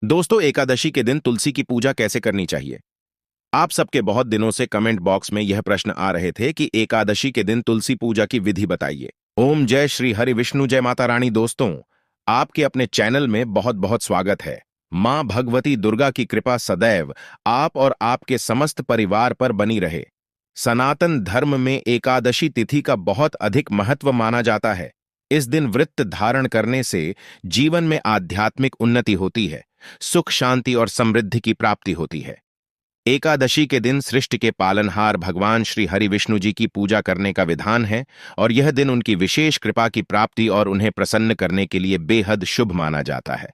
दोस्तों, एकादशी के दिन तुलसी की पूजा कैसे करनी चाहिए? आप सबके बहुत दिनों से कमेंट बॉक्स में यह प्रश्न आ रहे थे कि एकादशी के दिन तुलसी पूजा की विधि बताइए। ओम जय श्री हरि विष्णु, जय माता रानी। दोस्तों, आपके अपने चैनल में बहुत बहुत स्वागत है। मां भगवती दुर्गा की कृपा सदैव आप और आपके समस्त परिवार पर बनी रहे। सनातन धर्म में एकादशी तिथि का बहुत अधिक महत्व माना जाता है। इस दिन व्रत धारण करने से जीवन में आध्यात्मिक उन्नति होती है, सुख शांति और समृद्धि की प्राप्ति होती है। एकादशी के दिन सृष्टि के पालनहार भगवान श्री हरि विष्णु जी की पूजा करने का विधान है और यह दिन उनकी विशेष कृपा की प्राप्ति और उन्हें प्रसन्न करने के लिए बेहद शुभ माना जाता है।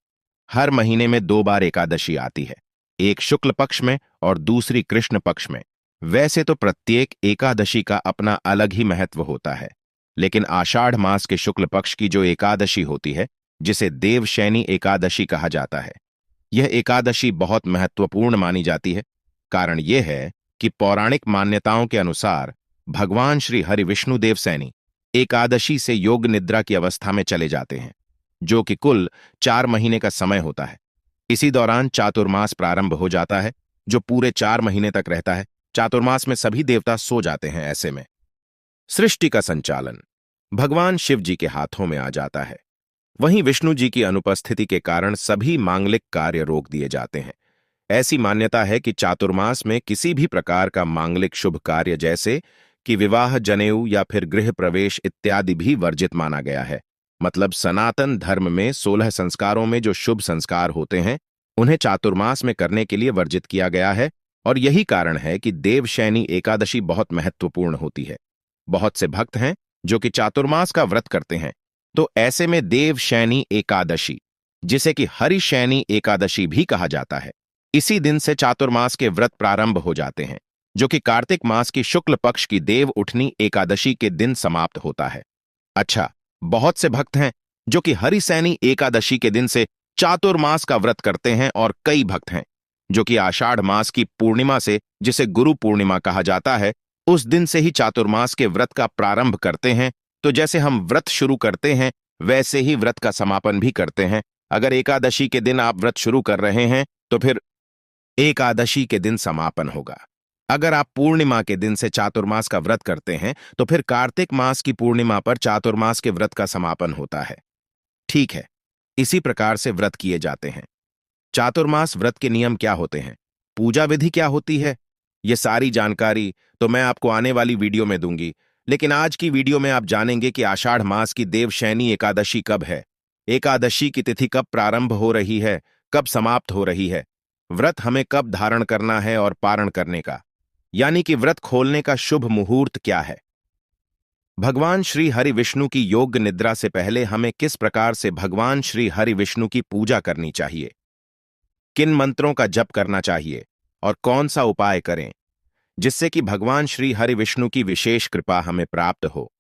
हर महीने में 2 बार एकादशी आती है, एक शुक्ल पक्ष में और दूसरी कृष्ण पक्ष में। वैसे तो प्रत्येक एकादशी का अपना अलग ही महत्व होता है, लेकिन आषाढ़ मास के शुक्ल पक्ष की जो एकादशी होती है, जिसे देवशयनी एकादशी कहा जाता है, यह एकादशी बहुत महत्वपूर्ण मानी जाती है। कारण यह है कि पौराणिक मान्यताओं के अनुसार भगवान श्री हरि विष्णु देवशयनी एकादशी से योग निद्रा की अवस्था में चले जाते हैं, जो कि कुल 4 महीने का समय होता है। इसी दौरान चातुर्मास प्रारंभ हो जाता है, जो पूरे 4 महीने तक रहता है। चातुर्मास में सभी देवता सो जाते हैं। ऐसे में सृष्टि का संचालन भगवान शिव जी के हाथों में आ जाता है। वहीं विष्णु जी की अनुपस्थिति के कारण सभी मांगलिक कार्य रोक दिए जाते हैं। ऐसी मान्यता है कि चातुर्मास में किसी भी प्रकार का मांगलिक शुभ कार्य, जैसे कि विवाह, जनेऊ या फिर गृह प्रवेश इत्यादि भी वर्जित माना गया है। मतलब सनातन धर्म में 16 संस्कारों में जो शुभ संस्कार होते हैं, उन्हें चातुर्मास में करने के लिए वर्जित किया गया है। और यही कारण है कि देवशयनी एकादशी बहुत महत्वपूर्ण होती है। बहुत से भक्त हैं जो कि चातुर्मास का व्रत करते हैं, तो ऐसे में देवशयनी एकादशी, जिसे कि हरिशयनी एकादशी भी कहा जाता है, इसी दिन से चातुर्मास के व्रत प्रारंभ हो जाते हैं, जो कि कार्तिक मास की शुक्ल पक्ष की देव उठनी एकादशी के दिन समाप्त होता है। अच्छा, बहुत से भक्त हैं जो कि हरिशयनी एकादशी के दिन से चातुर्मास का व्रत करते हैं, और कई भक्त हैं जो कि आषाढ़ मास की पूर्णिमा से, जिसे गुरु पूर्णिमा कहा जाता है, उस दिन से ही चातुर्मास के व्रत का प्रारंभ करते हैं। तो जैसे हम व्रत शुरू करते हैं, वैसे ही व्रत का समापन भी करते हैं। अगर एकादशी के दिन आप व्रत शुरू कर रहे हैं, तो फिर एकादशी के दिन समापन होगा। अगर आप पूर्णिमा के दिन से चातुर्मास का व्रत करते हैं, तो फिर कार्तिक मास की पूर्णिमा पर चातुर्मास के व्रत का समापन होता है। ठीक है, इसी प्रकार से व्रत किए जाते हैं। चातुर्मास व्रत के नियम क्या होते हैं, पूजा विधि क्या होती है, ये सारी जानकारी तो मैं आपको आने वाली वीडियो में दूंगी। लेकिन आज की वीडियो में आप जानेंगे कि आषाढ़ मास की देवशयनी एकादशी कब है, एकादशी की तिथि कब प्रारंभ हो रही है, कब समाप्त हो रही है, व्रत हमें कब धारण करना है और पारण करने का, यानी कि व्रत खोलने का शुभ मुहूर्त क्या है। भगवान श्री हरि विष्णु की योग निद्रा से पहले हमें किस प्रकार से भगवान श्री हरि विष्णु की पूजा करनी चाहिए, किन मंत्रों का जप करना चाहिए और कौन सा उपाय करें जिससे कि भगवान श्री हरि विष्णु की विशेष कृपा हमें प्राप्त हो,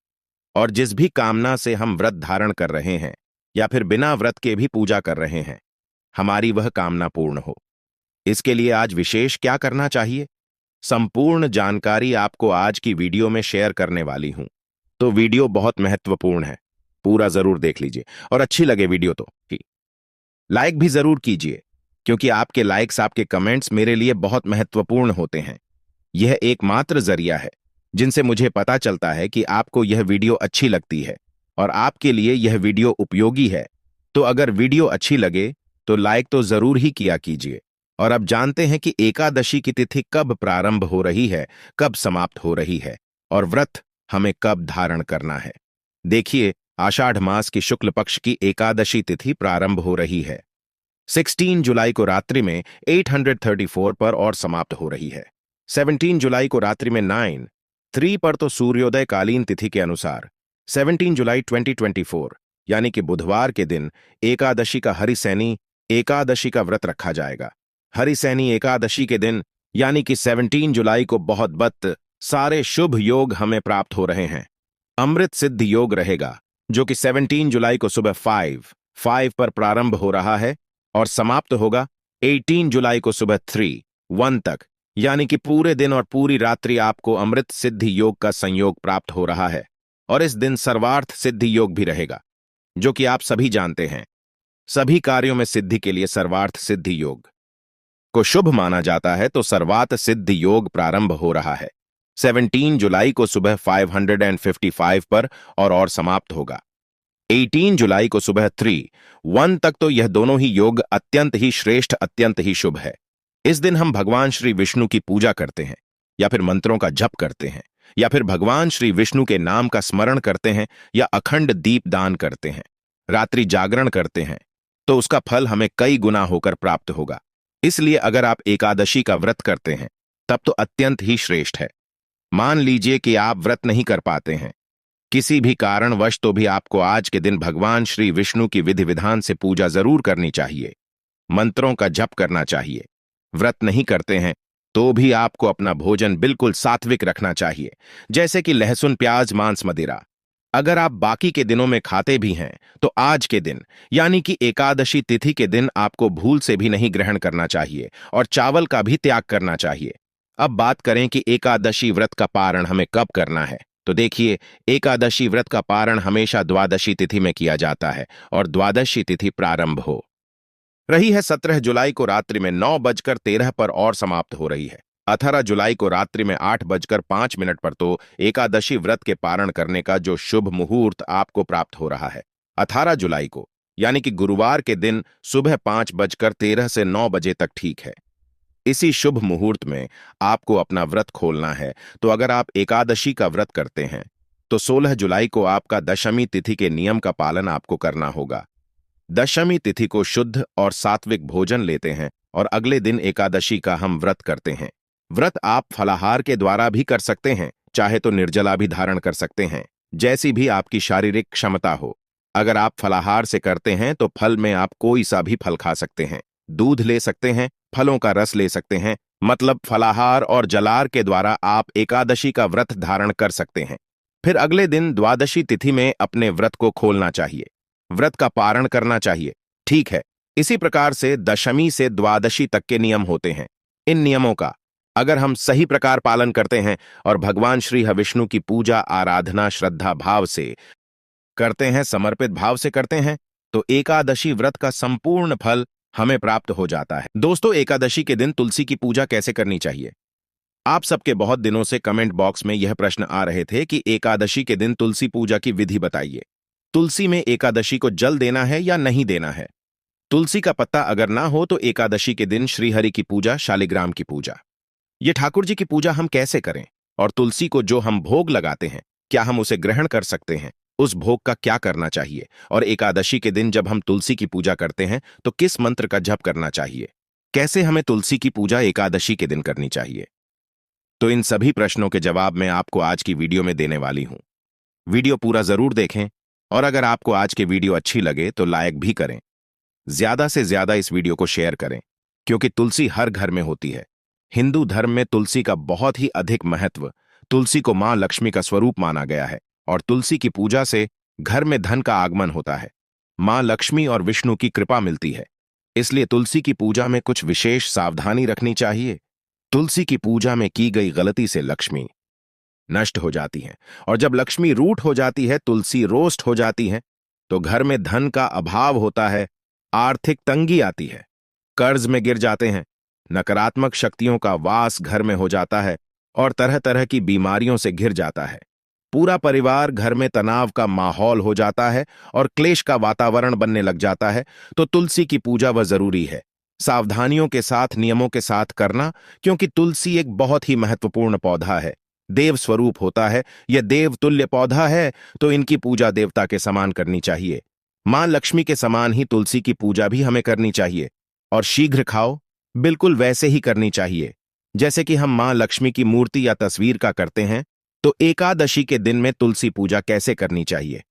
और जिस भी कामना से हम व्रत धारण कर रहे हैं या फिर बिना व्रत के भी पूजा कर रहे हैं, हमारी वह कामना पूर्ण हो। इसके लिए आज विशेष क्या करना चाहिए, संपूर्ण जानकारी आपको आज की वीडियो में शेयर करने वाली हूं। तो वीडियो बहुत महत्वपूर्ण है, पूरा जरूर देख लीजिए, और अच्छी लगे वीडियो तो लाइक भी जरूर कीजिए, क्योंकि आपके लाइक्स, आपके कमेंट्स मेरे लिए बहुत महत्वपूर्ण होते हैं। यह एकमात्र जरिया है जिनसे मुझे पता चलता है कि आपको यह वीडियो अच्छी लगती है और आपके लिए यह वीडियो उपयोगी है। तो अगर वीडियो अच्छी लगे तो लाइक तो जरूर ही किया कीजिए। और अब जानते हैं कि एकादशी की तिथि कब प्रारंभ हो रही है, कब समाप्त हो रही है, और व्रत हमें कब धारण करना है। देखिए, आषाढ़ मास की शुक्ल पक्ष की एकादशी तिथि प्रारंभ हो रही है 16 जुलाई को रात्रि में 834 पर और समाप्त हो रही है 17 जुलाई को रात्रि में 9:03 पर। तो सूर्योदय कालीन तिथि के अनुसार 17 जुलाई 2024 यानी कि बुधवार के दिन एकादशी का हरिशयनी एकादशी का व्रत रखा जाएगा। हरिशयनी एकादशी के दिन यानी कि 17 जुलाई को बहुत सारे शुभ योग हमें प्राप्त हो रहे हैं। अमृत सिद्ध योग रहेगा, जो कि 17 जुलाई को सुबह 5 पर प्रारंभ हो रहा है और समाप्त होगा 18 जुलाई को सुबह 3:1 तक। यानी कि पूरे दिन और पूरी रात्रि आपको अमृत सिद्धि योग का संयोग प्राप्त हो रहा है। और इस दिन सर्वार्थ सिद्धि योग भी रहेगा, जो कि आप सभी जानते हैं। सभी कार्यों में सिद्धि के लिए सर्वार्थ सिद्धि योग को शुभ माना जाता है, तो सर्वात सिद्धि योग प्रारंभ हो रहा है 17 जुलाई को सुबह 555 पर और समाप्त होगा 18 जुलाई को सुबह 3:01 तक। तो यह दोनों ही योग अत्यंत ही श्रेष्ठ, अत्यंत ही शुभ है। इस दिन हम भगवान श्री विष्णु की पूजा करते हैं, या फिर मंत्रों का जप करते हैं, या फिर भगवान श्री विष्णु के नाम का स्मरण करते हैं, या अखंड दीप दान करते हैं, रात्रि जागरण करते हैं, तो उसका फल हमें कई गुना होकर प्राप्त होगा। इसलिए अगर आप एकादशी का व्रत करते हैं तब तो अत्यंत ही श्रेष्ठ है। मान लीजिए कि आप व्रत नहीं कर पाते हैं किसी भी कारणवश, तो भी आपको आज के दिन भगवान श्री विष्णु की विधि विधान से पूजा जरूर करनी चाहिए, मंत्रों का जप करना चाहिए। व्रत नहीं करते हैं तो भी आपको अपना भोजन बिल्कुल सात्विक रखना चाहिए, जैसे कि लहसुन, प्याज, मांस, मदिरा। अगर आप बाकी के दिनों में खाते भी हैं तो आज के दिन यानी कि एकादशी तिथि के दिन आपको भूल से भी नहीं ग्रहण करना चाहिए और चावल का भी त्याग करना चाहिए। अब बात करें कि एकादशी व्रत का पारण हमें कब करना है, तो देखिए, एकादशी व्रत का पारण हमेशा द्वादशी तिथि में किया जाता है और द्वादशी तिथि प्रारंभ हो रही है 17 जुलाई को रात्रि में 9:13 पर और समाप्त हो रही है 18 जुलाई को रात्रि में 8:05 पर। तो एकादशी व्रत के पारण करने का जो शुभ मुहूर्त आपको प्राप्त हो रहा है 18 जुलाई को, यानी कि गुरुवार के दिन सुबह 5:13 से 9 बजे तक ठीक है। इसी शुभ मुहूर्त में आपको अपना व्रत खोलना है। तो अगर आप एकादशी का व्रत करते हैं तो 16 जुलाई को आपका दशमी तिथि के नियम का पालन आपको करना होगा। दशमी तिथि को शुद्ध और सात्विक भोजन लेते हैं और अगले दिन एकादशी का हम व्रत करते हैं। व्रत आप फलाहार के द्वारा भी कर सकते हैं, चाहे तो निर्जला भी धारण कर सकते हैं, जैसी भी आपकी शारीरिक क्षमता हो। अगर आप फलाहार से करते हैं तो फल में आप कोई सा भी फल खा सकते हैं, दूध ले सकते हैं, फलों का रस ले सकते हैं, मतलब फलाहार और जलार के द्वारा आप एकादशी का व्रत धारण कर सकते हैं। फिर अगले दिन द्वादशी तिथि में अपने व्रत को खोलना चाहिए, व्रत का पारण करना चाहिए। ठीक है, इसी प्रकार से दशमी से द्वादशी तक के नियम होते हैं। इन नियमों का अगर हम सही प्रकार पालन करते हैं और भगवान श्री विष्णु की पूजा आराधना श्रद्धा भाव से करते हैं, समर्पित भाव से करते हैं, तो एकादशी व्रत का संपूर्ण फल हमें प्राप्त हो जाता है। दोस्तों, एकादशी के दिन तुलसी की पूजा कैसे करनी चाहिए? आप सबके बहुत दिनों से कमेंट बॉक्स में यह प्रश्न आ रहे थे कि एकादशी के दिन तुलसी पूजा की विधि बताइए। तुलसी में एकादशी को जल देना है या नहीं देना है? तुलसी का पत्ता अगर ना हो तो एकादशी के दिन श्रीहरि की पूजा, शालिग्राम की पूजा, ये ठाकुर जी की पूजा हम कैसे करें? और तुलसी को जो हम भोग लगाते हैं, क्या हम उसे ग्रहण कर सकते हैं? उस भोग का क्या करना चाहिए? और एकादशी के दिन जब हम तुलसी की पूजा करते हैं तो किस मंत्र का जप करना चाहिए? कैसे हमें तुलसी की पूजा एकादशी के दिन करनी चाहिए? तो इन सभी प्रश्नों के जवाब मैं आपको आज की वीडियो में देने वाली हूं। वीडियो पूरा जरूर देखें और अगर आपको आज की वीडियो अच्छी लगे तो लाइक भी करें। ज्यादा से ज्यादा इस वीडियो को शेयर करें, क्योंकि तुलसी हर घर में होती है। हिंदू धर्म में तुलसी का बहुत ही अधिक महत्व, तुलसी को मां लक्ष्मी का स्वरूप माना गया है और तुलसी की पूजा से घर में धन का आगमन होता है, मां लक्ष्मी और विष्णु की कृपा मिलती है। इसलिए तुलसी की पूजा में कुछ विशेष सावधानी रखनी चाहिए। तुलसी की पूजा में की गई गलती से लक्ष्मी नष्ट हो जाती है और जब लक्ष्मी रूठ हो जाती है, तुलसी रोस्ट हो जाती है, तो घर में धन का अभाव होता है, आर्थिक तंगी आती है, कर्ज में गिर जाते हैं, नकारात्मक शक्तियों का वास घर में हो जाता है और तरह तरह की बीमारियों से घिर जाता है। पूरा परिवार घर में तनाव का माहौल हो जाता है और क्लेश का वातावरण बनने लग जाता है। तो तुलसी की पूजा वह जरूरी है, सावधानियों के साथ, नियमों के साथ करना, क्योंकि तुलसी एक बहुत ही महत्वपूर्ण पौधा है, देव स्वरूप होता है। यह देव तुल्य पौधा है, तो इनकी पूजा देवता के समान करनी चाहिए। मां लक्ष्मी के समान ही तुलसी की पूजा भी हमें करनी चाहिए और शीघ्र खाओ, बिल्कुल वैसे ही करनी चाहिए जैसे कि हम मां लक्ष्मी की मूर्ति या तस्वीर का करते हैं। तो एकादशी के दिन में तुलसी पूजा कैसे करनी चाहिए,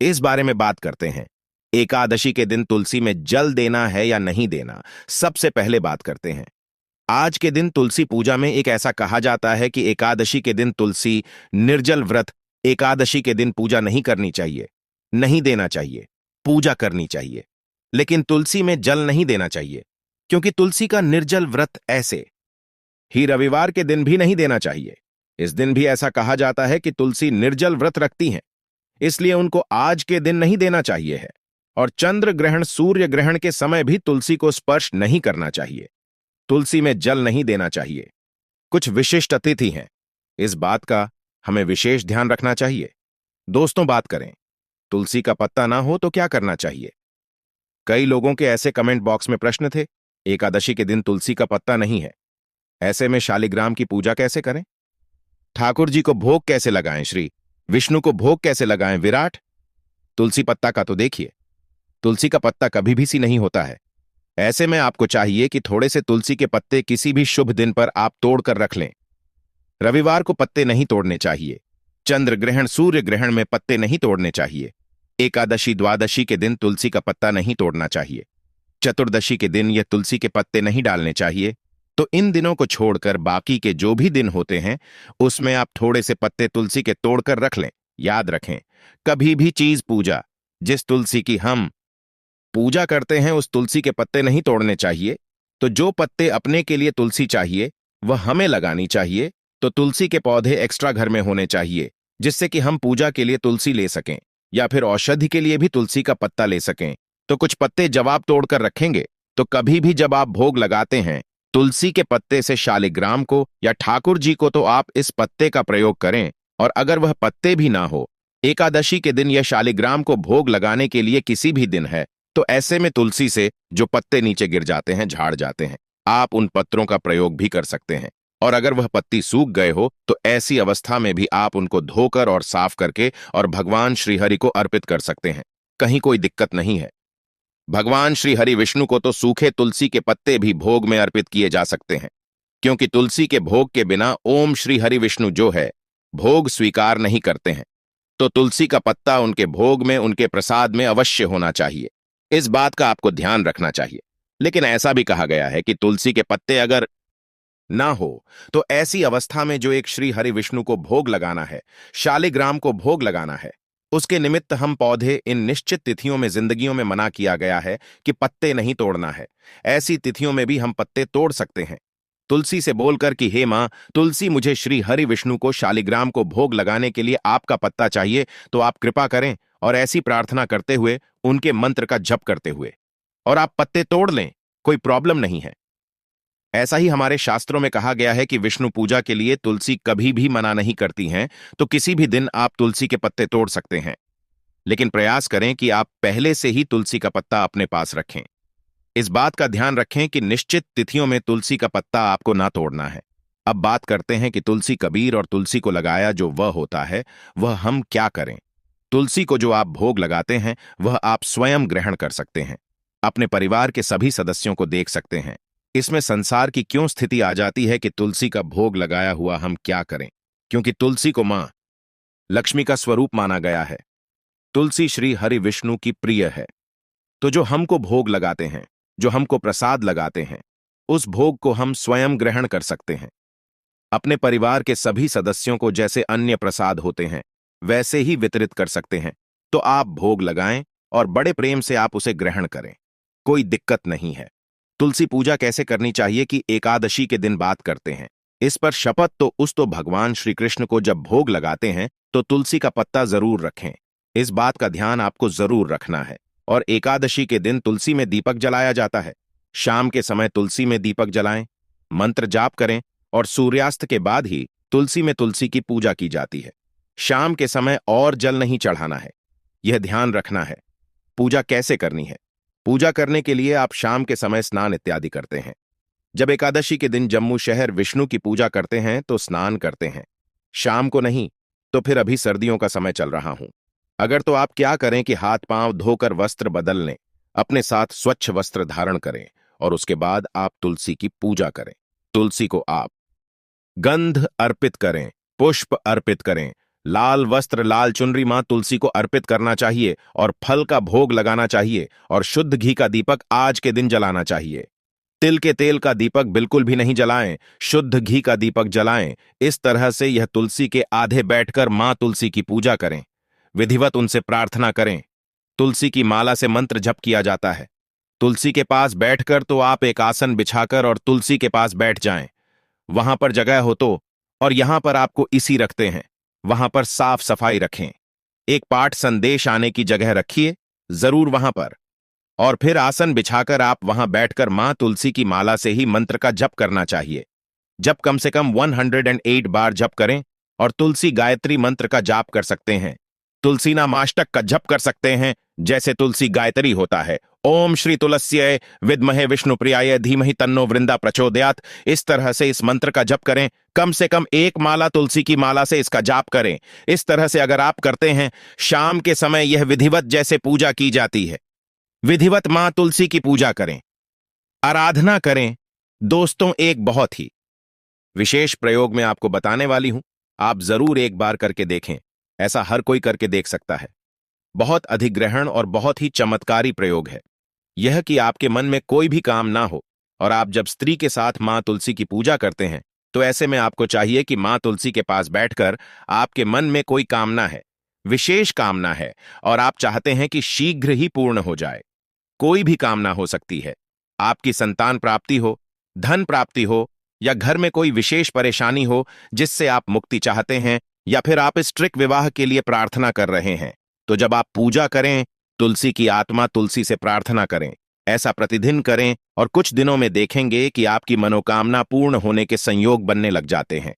इस बारे में बात करते हैं। एकादशी के दिन तुलसी में जल देना है या नहीं देना, सबसे पहले बात करते हैं। आज के दिन तुलसी पूजा में एक ऐसा कहा जाता है कि एकादशी के दिन तुलसी निर्जल व्रत, एकादशी के दिन पूजा नहीं करनी चाहिए, नहीं देना चाहिए, पूजा करनी चाहिए, लेकिन तुलसी में जल नहीं देना चाहिए, क्योंकि तुलसी का निर्जल व्रत ऐसे ही रविवार के दिन भी नहीं देना चाहिए। इस दिन भी ऐसा कहा जाता है कि तुलसी निर्जल व्रत रखती हैं, इसलिए उनको आज के दिन नहीं देना चाहिए है। और चंद्र ग्रहण, सूर्य ग्रहण के समय भी तुलसी को स्पर्श नहीं करना चाहिए। तुलसी में जल नहीं देना चाहिए। कुछ विशिष्ट अतिथि हैं, इस बात का हमें विशेष ध्यान रखना चाहिए। दोस्तों, बात करें, तुलसी का पत्ता ना हो तो क्या करना चाहिए? कई लोगों के ऐसे कमेंट बॉक्स में प्रश्न थे, एकादशी के दिन तुलसी का पत्ता नहीं है, ऐसे में शालिग्राम की पूजा कैसे करें? ठाकुर जी को भोग कैसे लगाएं? श्री विष्णु को भोग कैसे लगाएं? विराट। तुलसी पत्ता का तो देखिए, तुलसी का पत्ता कभी भी सी नहीं होता है। ऐसे में आपको चाहिए कि थोड़े से तुलसी के पत्ते किसी भी शुभ दिन पर आप तोड़कर रख लें। रविवार को पत्ते नहीं तोड़ने चाहिए। चंद्र ग्रहण, सूर्य ग्रहण में पत्ते नहीं तोड़ने चाहिए। एकादशी, द्वादशी के दिन तुलसी का पत्ता नहीं तोड़ना चाहिए। चतुर्दशी के दिन यह तुलसी के पत्ते नहीं डालने चाहिए। तो इन दिनों को छोड़कर बाकी के जो भी दिन होते हैं उसमें आप थोड़े से पत्ते तुलसी के तोड़कर रख लें। याद रखें, कभी भी चीज पूजा, जिस तुलसी की हम पूजा करते हैं उस तुलसी के पत्ते नहीं तोड़ने चाहिए। तो जो पत्ते अपने के लिए तुलसी चाहिए वह हमें लगानी चाहिए। तो तुलसी के पौधे एक्स्ट्रा घर में होने चाहिए, जिससे कि हम पूजा के लिए तुलसी ले सकें या फिर औषधि के लिए भी तुलसी का पत्ता ले सकें। तो कुछ पत्ते जब आप तोड़कर रखेंगे तो कभी भी जब आप भोग लगाते हैं तुलसी के पत्ते से शालिग्राम को या ठाकुर जी को, तो आप इस पत्ते का प्रयोग करें। और अगर वह पत्ते भी ना हो, एकादशी के दिन या शालिग्राम को भोग लगाने के लिए किसी भी दिन है, तो ऐसे में तुलसी से जो पत्ते नीचे गिर जाते हैं, झाड़ जाते हैं, आप उन पत्रों का प्रयोग भी कर सकते हैं। और अगर वह पत्ती सूख गए हो तो ऐसी अवस्था में भी आप उनको धोकर और साफ करके और भगवान श्रीहरि को अर्पित कर सकते हैं। कहीं कोई दिक्कत नहीं है। भगवान श्री हरि विष्णु को तो सूखे तुलसी के पत्ते भी भोग में अर्पित किए जा सकते हैं, क्योंकि तुलसी के भोग के बिना ओम श्री हरि विष्णु जो है भोग स्वीकार नहीं करते हैं। तो तुलसी का पत्ता उनके भोग में, उनके प्रसाद में अवश्य होना चाहिए। इस बात का आपको ध्यान रखना चाहिए। लेकिन ऐसा भी कहा गया है कि तुलसी के पत्ते अगर ना हो तो ऐसी अवस्था में जो एक श्री हरि विष्णु को भोग लगाना है, शालिग्राम को भोग लगाना है, उसके निमित्त हम पौधे इन निश्चित तिथियों में, जिंदगियों में मना किया गया है कि पत्ते नहीं तोड़ना है। ऐसी तिथियों में भी हम पत्ते तोड़ सकते हैं। तुलसी से बोलकर कि हे मां तुलसी, मुझे श्री हरि विष्णु को शालिग्राम को भोग लगाने के लिए आपका पत्ता चाहिए, तो आप कृपा करें। और ऐसी प्रार्थना करते हुए, उनके मंत्र का जप करते हुए, और आप पत्ते तोड़ लें, कोई प्रॉब्लम नहीं है। ऐसा ही हमारे शास्त्रों में कहा गया है कि विष्णु पूजा के लिए तुलसी कभी भी मना नहीं करती हैं। तो किसी भी दिन आप तुलसी के पत्ते तोड़ सकते हैं, लेकिन प्रयास करें कि आप पहले से ही तुलसी का पत्ता अपने पास रखें। इस बात का ध्यान रखें कि निश्चित तिथियों में तुलसी का पत्ता आपको ना तोड़ना है। अब बात करते हैं कि तुलसी कबीर और तुलसी को लगाया जो वह होता है, वह हम क्या करें। तुलसी को जो आप भोग लगाते हैं वह आप स्वयं ग्रहण कर सकते हैं। अपने परिवार के सभी सदस्यों को देख सकते हैं। इसमें संसार की क्यों स्थिति आ जाती है कि तुलसी का भोग लगाया हुआ हम क्या करें? क्योंकि तुलसी को मां लक्ष्मी का स्वरूप माना गया है। तुलसी श्री हरि विष्णु की प्रिय है। तो जो हमको भोग लगाते हैं, जो हमको प्रसाद लगाते हैं, उस भोग को हम स्वयं ग्रहण कर सकते हैं। अपने परिवार के सभी सदस्यों को जैसे अन्य प्रसाद होते हैं वैसे ही वितरित कर सकते हैं। तो आप भोग लगाएं और बड़े प्रेम से आप उसे ग्रहण करें, कोई दिक्कत नहीं है। तुलसी पूजा कैसे करनी चाहिए कि एकादशी के दिन बात करते हैं। इस पर शपथ तो भगवान श्री कृष्ण को जब भोग लगाते हैं तो तुलसी का पत्ता जरूर रखें। इस बात का ध्यान आपको जरूर रखना है। और एकादशी के दिन तुलसी में दीपक जलाया जाता है। शाम के समय तुलसी में दीपक जलाएं, मंत्र जाप करें और सूर्यास्त के बाद ही तुलसी में तुलसी की पूजा की जाती है। शाम के समय और जल नहीं चढ़ाना है, यह ध्यान रखना है। पूजा कैसे करनी है? पूजा करने के लिए आप शाम के समय स्नान इत्यादि करते हैं। जब एकादशी के दिन जम्मू शहर विष्णु की पूजा करते हैं तो स्नान करते हैं। शाम को नहीं, तो फिर अभी सर्दियों का समय चल रहा हूं। अगर तो आप क्या करें कि हाथ पांव धोकर वस्त्र बदल लें, अपने साथ स्वच्छ वस्त्र धारण करें और उसके बाद आप तुलसी की पूजा करें। तुलसी को आप गंध अर्पित करें, पुष्प अर्पित करें, लाल वस्त्र, लाल चुनरी मां तुलसी को अर्पित करना चाहिए और फल का भोग लगाना चाहिए और शुद्ध घी का दीपक आज के दिन जलाना चाहिए। तिल के तेल का दीपक बिल्कुल भी नहीं जलाएं, शुद्ध घी का दीपक जलाएं। इस तरह से यह तुलसी के आधे बैठकर मां तुलसी की पूजा करें, विधिवत उनसे प्रार्थना करें। तुलसी की माला से मंत्र जप किया जाता है। तुलसी के पास बैठकर तो आप एक आसन बिछाकर और तुलसी के पास बैठ जाएं। वहां पर जगह हो तो, और यहां पर आपको इसी रखते हैं, वहां पर साफ सफाई रखें। एक पाठ संदेश आने की जगह रखिए जरूर वहां पर। और फिर आसन बिछाकर आप वहां बैठकर मां तुलसी की माला से ही मंत्र का जप करना चाहिए। जब कम से कम 108 बार जप करें और तुलसी गायत्री मंत्र का जाप कर सकते हैं। तुलसी नाम अष्टक का जप कर सकते हैं, जैसे तुलसी गायत्री होता है, ओम श्री तुलस्यै विद्महे विष्णुप्रियाय धीमहि तन्नो वृंदा प्रचोदयात्। इस तरह से इस मंत्र का जप करें। कम से कम एक माला तुलसी की माला से इसका जाप करें। इस तरह से अगर आप करते हैं, शाम के समय यह विधिवत जैसे पूजा की जाती है। विधिवत मां तुलसी की पूजा करें, आराधना करें। दोस्तों, एक बहुत ही विशेष प्रयोग मैं आपको बताने वाली हूं। आप जरूर एक बार करके देखें। ऐसा हर कोई करके देख सकता है। बहुत अधिग्रहण और बहुत ही चमत्कारी प्रयोग है यह कि आपके मन में कोई भी काम ना हो और आप जब स्त्री के साथ मां तुलसी की पूजा करते हैं, तो ऐसे में आपको चाहिए कि मां तुलसी के पास बैठकर आपके मन में कोई कामना है, विशेष कामना है, और आप चाहते हैं कि शीघ्र ही पूर्ण हो जाए। कोई भी कामना हो सकती है। आपकी संतान प्राप्ति हो, धन प्राप्ति हो, या घर में कोई विशेष परेशानी हो जिससे आप मुक्ति चाहते हैं, या फिर आप स्त्रीक विवाह के लिए प्रार्थना कर रहे हैं। तो जब आप पूजा करें, तुलसी की आत्मा तुलसी से प्रार्थना करें। ऐसा प्रतिदिन करें और कुछ दिनों में देखेंगे कि आपकी मनोकामना पूर्ण होने के संयोग बनने लग जाते हैं।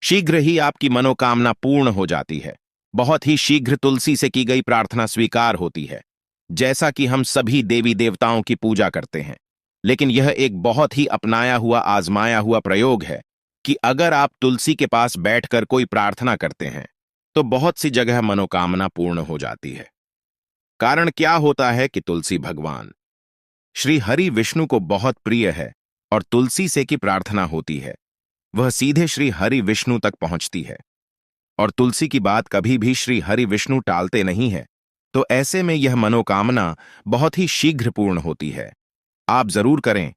शीघ्र ही आपकी मनोकामना पूर्ण हो जाती है। बहुत ही शीघ्र तुलसी से की गई प्रार्थना स्वीकार होती है, जैसा कि हम सभी देवी देवताओं की पूजा करते हैं। लेकिन यह एक बहुत ही अपनाया हुआ, आजमाया हुआ प्रयोग है कि अगर आप तुलसी के पास बैठकर कोई प्रार्थना करते हैं, तो बहुत सी जगह मनोकामना पूर्ण हो जाती है। कारण क्या होता है कि तुलसी भगवान श्री हरि विष्णु को बहुत प्रिय है और तुलसी से की प्रार्थना होती है, वह सीधे श्री हरि विष्णु तक पहुंचती है। और तुलसी की बात कभी भी श्री हरि विष्णु टालते नहीं है। तो ऐसे में यह मनोकामना बहुत ही शीघ्र पूर्ण होती है। आप जरूर करें।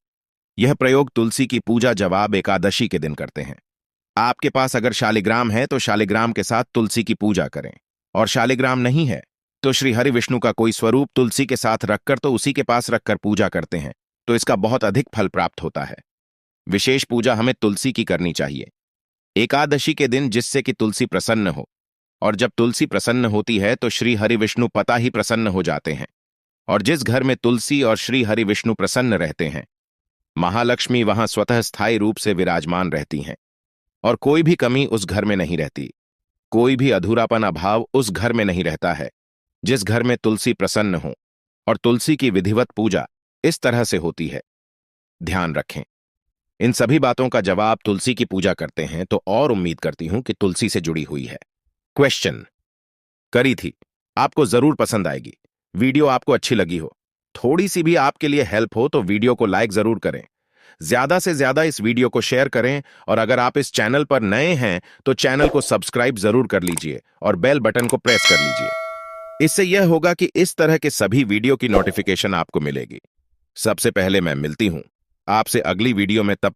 यह प्रयोग तुलसी की पूजा जवाब एकादशी के दिन करते हैं। आपके पास अगर शालिग्राम है तो शालिग्राम के साथ तुलसी की पूजा करें, और शालिग्राम नहीं है तो श्री हरि विष्णु का कोई स्वरूप तुलसी के साथ रखकर तो उसी के पास रखकर पूजा करते हैं, तो इसका बहुत अधिक फल प्राप्त होता है। विशेष पूजा हमें तुलसी की करनी चाहिए एकादशी के दिन, जिससे कि तुलसी प्रसन्न हो। और जब तुलसी प्रसन्न होती है तो श्री हरि विष्णु पता ही प्रसन्न हो जाते हैं। और जिस घर में तुलसी और श्री हरि विष्णु प्रसन्न रहते हैं, महालक्ष्मी वहां स्वतः स्थायी रूप से विराजमान रहती हैं और कोई भी कमी उस घर में नहीं रहती। कोई भी अधूरापन, अभाव उस घर में नहीं रहता है। जिस घर में तुलसी प्रसन्न हो और तुलसी की विधिवत पूजा इस तरह से होती है। ध्यान रखें, इन सभी बातों का जवाब तुलसी की पूजा करते हैं, तो और उम्मीद करती हूं कि तुलसी से जुड़ी हुई है। क्वेश्चन करी थी, आपको जरूर पसंद आएगी। वीडियो आपको अच्छी लगी हो, थोड़ी सी भी आपके लिए हेल्प हो, तो वीडियो को लाइक जरूर करें। ज्यादा से ज्यादा इस वीडियो को शेयर करें, और अगर आप इस चैनल पर नए हैं तो चैनल को सब्सक्राइब जरूर कर लीजिए और बेल बटन को प्रेस कर लीजिए। इससे यह होगा कि इस तरह के सभी वीडियो की नोटिफिकेशन आपको मिलेगी। सबसे पहले मैं मिलती हूं आपसे अगली वीडियो में। तब